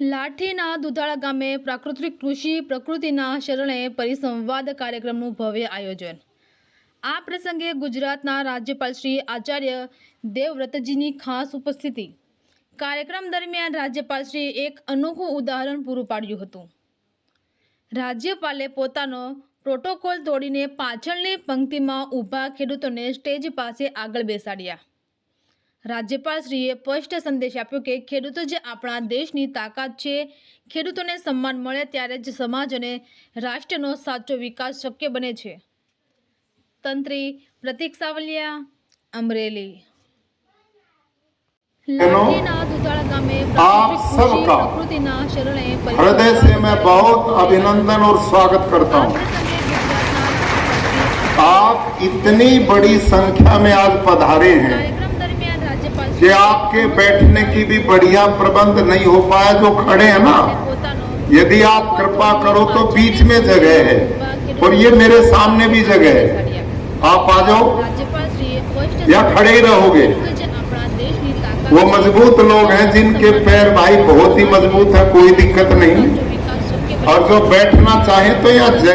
લાઠીના દુધાળા ગામે પ્રાકૃતિક કૃષિ પ્રકૃતિના શરણે પરિસંવાદ કાર્યક્રમનું ભવ્ય આયોજન। આ પ્રસંગે ગુજરાતના રાજ્યપાલ શ્રી આચાર્ય દેવવ્રતજીની ખાસ ઉપસ્થિતિ। કાર્યક્રમ દરમિયાન રાજ્યપાલશ્રીએ એક અનોખું ઉદાહરણ પૂરું પાડ્યું હતું। રાજ્યપાલે પોતાનો પ્રોટોકોલ તોડીને પાછળની પંક્તિમાં ઊભા ખેડૂતોને સ્ટેજ પાસે આગળ બેસાડ્યા। રાજ્યપાલશ્રીએ સ્પષ્ટ સંદેશ આપ્યો કે ખેડૂતો જ આપણા દેશની તાકાત છે। ખેડૂતોને સન્માન મળે ત્યારે જ સમાજ અને રાષ્ટ્રનો સાચો વિકાસ શક્ય બને છે। તંત્રી પ્રતીક સાવલિયા, અમરેલી। लाठीना दुधाड़ा गामे प्रकृतिना शरणे हृदय से मैं बहुत अभिनंदन और स्वागत करता हूँ। आप इतनी बड़ी संख्या में आज पधारे हैं कि आपके बैठने की भी बढ़िया प्रबंध नहीं हो पाया। जो खड़े हैं ना, यदि आप कृपा करो तो बीच में जगह है और ये मेरे सामने भी जगह है। आप आ जाओ या खड़े ही रहोगे। वो मजबूत लोग हैं जिनके पैर भाई बहुत ही मजबूत है, कोई दिक्कत नहीं। और जो बैठना चाहे तो यहाँ